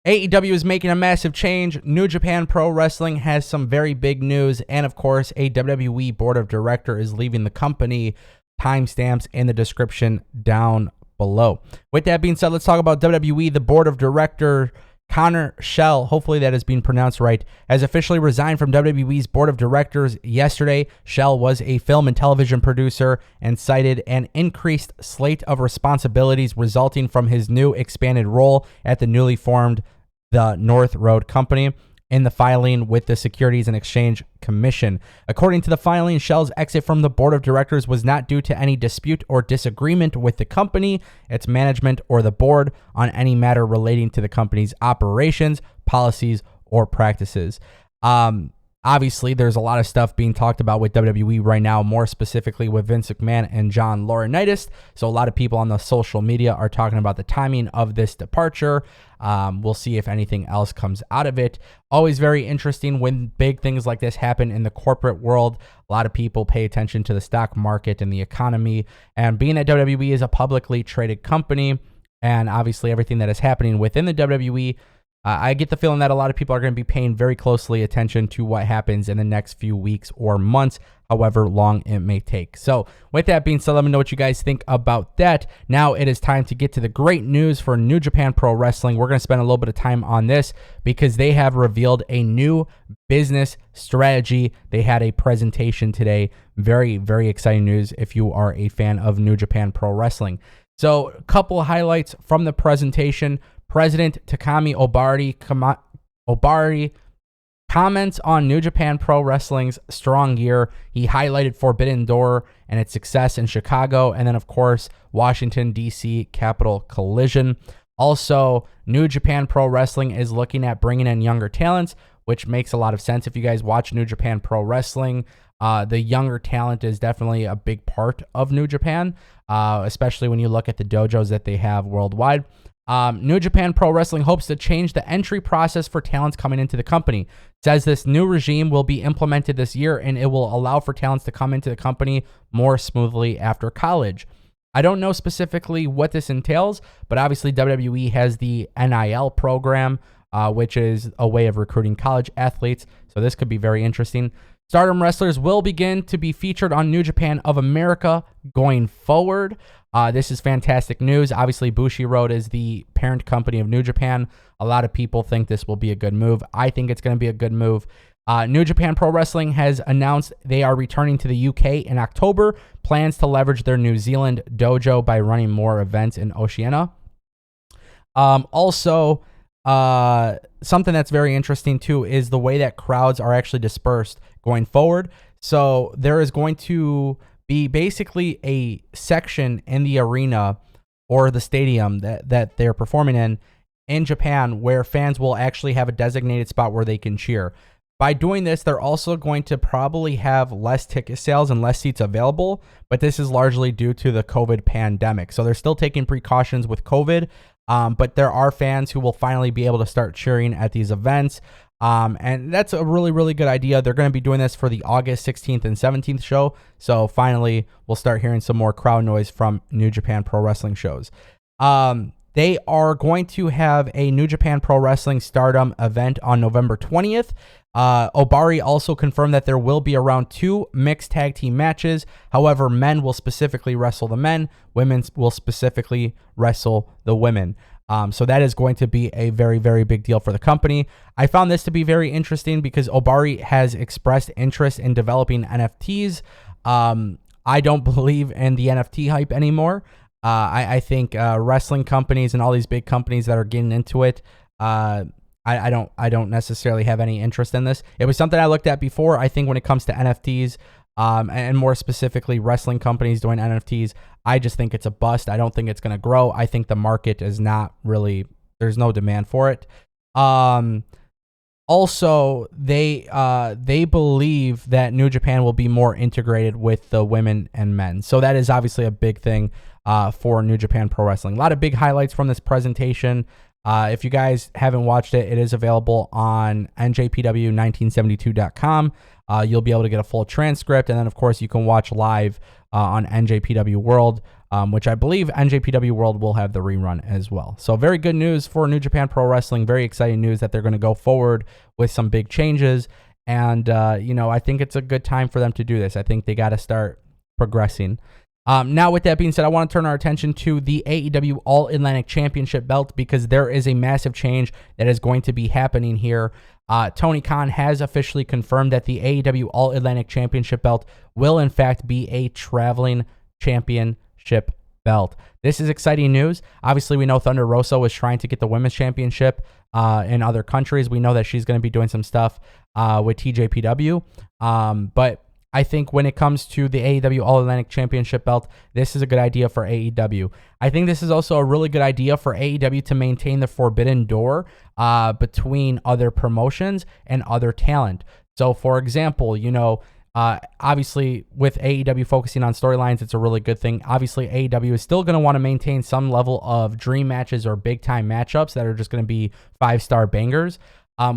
AEW is making a massive change. New Japan Pro Wrestling has some very big news. And of course, a WWE board of director is leaving the company. Timestamps in the description down below. With that being said, let's talk about WWE. The board of director, Connor Schell, hopefully that is being pronounced right, has officially resigned from WWE's board of directors yesterday. Schell was a film and television producer and cited an increased slate of responsibilities resulting from his new expanded role at the newly formed the North Road Company in the filing with the Securities and Exchange Commission. According to the filing, Schell's exit from the board of directors was not due to any dispute or disagreement with the company, its management, or the board on any matter relating to the company's operations, policies, or practices. Obviously, there's a lot of stuff being talked about with WWE right now, more specifically with Vince McMahon and John Laurinaitis. So a lot of people on the social media are talking about the timing of this departure. We'll see if anything else comes out of it. Always very interesting when big things like this happen in the corporate world. A lot of people pay attention to the stock market and the economy. And being that WWE is a publicly traded company, and obviously everything that is happening within the WWE, I get the feeling that a lot of people are going to be paying very closely attention to what happens in the next few weeks or months, however long it may take. So with that being said, let me know what you guys think about that. Now it is time to get to the great news for New Japan Pro Wrestling. We're going to spend a little bit of time on this because they have revealed a new business strategy. They had a presentation today. Very, very exciting news if you are a fan of New Japan Pro Wrestling. So a couple of highlights from the presentation. President Takami Obari comments on New Japan Pro Wrestling's strong year. He highlighted Forbidden Door and its success in Chicago, and then, of course, Washington, D.C. Capital Collision. Also, New Japan Pro Wrestling is looking at bringing in younger talents, which makes a lot of sense. If you guys watch New Japan Pro Wrestling, the younger talent is definitely a big part of New Japan, especially when you look at the dojos that they have worldwide. New Japan Pro Wrestling hopes to change the entry process for talents coming into the company. Says this new regime will be implemented this year and it will allow for talents to come into the company more smoothly after college. I don't know specifically what this entails, but obviously WWE has the NIL program, which is a way of recruiting college athletes. So this could be very interesting. Stardom wrestlers will begin to be featured on New Japan of America going forward. This is fantastic news. Obviously, Bushiroad is the parent company of New Japan. A lot of people think this will be a good move. I think it's going to be a good move. New Japan Pro Wrestling has announced they are returning to the UK in October. Plans to leverage their New Zealand dojo by running more events in Oceania. Also, something that's very interesting too is the way that crowds are actually dispersed going forward. So there is going to be basically a section in the arena or the stadium that they're performing in Japan where fans will actually have a designated spot where they can cheer. By doing this, they're also going to probably have less ticket sales and less seats available, but this is largely due to the COVID pandemic. So they're still taking precautions with COVID, but there are fans who will finally be able to start cheering at these events. And that's a really, really good idea. They're going to be doing this for the August 16th and 17th show. So finally, we'll start hearing some more crowd noise from New Japan Pro Wrestling shows. They are going to have a New Japan Pro Wrestling Stardom event on November 20th. Obari also confirmed that there will be around 2 mixed tag team matches. However, men will specifically wrestle the men. Women will specifically wrestle the women. So that is going to be a very, very big deal for the company. I found this to be very interesting because Obari has expressed interest in developing NFTs. I don't believe in the NFT hype anymore. I think wrestling companies and all these big companies that are getting into it, I don't necessarily have any interest in this. It was something I looked at before. I think when it comes to NFTs, and more specifically wrestling companies doing NFTs, I just think it's a bust. I don't think it's going to grow. I think the market is not really, there's no demand for it. Also, they believe that New Japan will be more integrated with the women and men. So that is obviously a big thing for New Japan Pro Wrestling. A lot of big highlights from this presentation. If you guys haven't watched it, it is available on NJPW1972.com. You'll be able to get a full transcript. And then, of course, you can watch live on NJPW World which I believe NJPW World will have the rerun as well. So very good news for New Japan Pro Wrestling. Very exciting news that they're going to go forward with some big changes. And, I think it's a good time for them to do this. I think they got to start progressing. Now, with that being said, I want to turn our attention to the AEW All-Atlantic Championship belt because there is a massive change that is going to be happening here. Tony Khan has officially confirmed that the AEW All-Atlantic Championship belt will, in fact, be a traveling championship belt. This is exciting news. Obviously, we know Thunder Rosa was trying to get the women's championship in other countries. We know that she's going to be doing some stuff with TJPW. But I think when it comes to the AEW All-Atlantic Championship belt, this is a good idea for AEW. I think this is also a really good idea for AEW to maintain the forbidden door between other promotions and other talent. So, for example, obviously with AEW focusing on storylines, it's a really good thing. Obviously, AEW is still going to want to maintain some level of dream matches or big-time matchups that are just going to be 5-star bangers.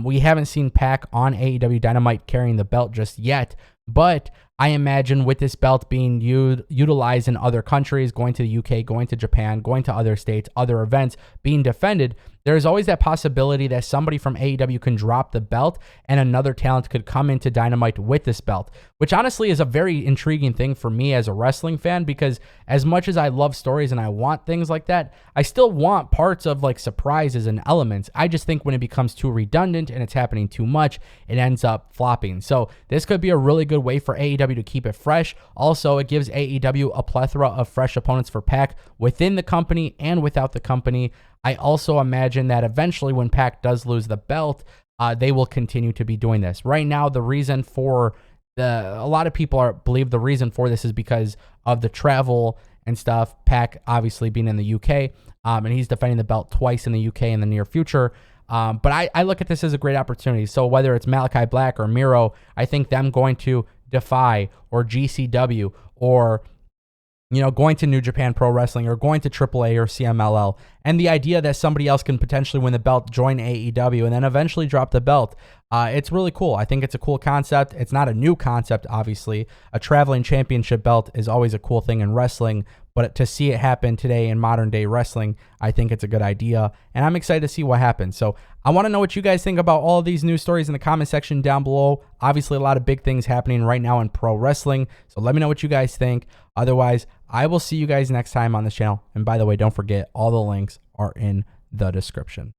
We haven't seen Pac on AEW Dynamite carrying the belt just yet, but I imagine with this belt being utilized in other countries, going to the UK, going to Japan, going to other states, other events, being defended, there's always that possibility that somebody from AEW can drop the belt and another talent could come into Dynamite with this belt, which honestly is a very intriguing thing for me as a wrestling fan, because as much as I love stories and I want things like that, I still want parts of like surprises and elements. I just think when it becomes too redundant and it's happening too much, it ends up flopping. So this could be a really good way for AEW to keep it fresh. Also, it gives AEW a plethora of fresh opponents for Pac within the company and without the company. I also imagine that eventually when Pac does lose the belt, they will continue to be doing this. Right now, the reason for a lot of people believe the reason for this is because of the travel and stuff. Pac obviously being in the UK, and he's defending the belt twice in the UK in the near future. But I look at this as a great opportunity. So whether it's Malachi Black or Miro, I think them going to Defy or GCW or going to New Japan Pro Wrestling or going to AAA or CMLL, and the idea that somebody else can potentially win the belt, join AEW, and then eventually drop the belt. It's really cool. I think it's a cool concept. It's not a new concept, obviously. A traveling championship belt is always a cool thing in wrestling, but to see it happen today in modern day wrestling, I think it's a good idea, and I'm excited to see what happens. So I want to know what you guys think about all of these news stories in the comment section down below. Obviously, a lot of big things happening right now in pro wrestling, so let me know what you guys think. Otherwise, I will see you guys next time on this channel. And by the way, don't forget, all the links are in the description.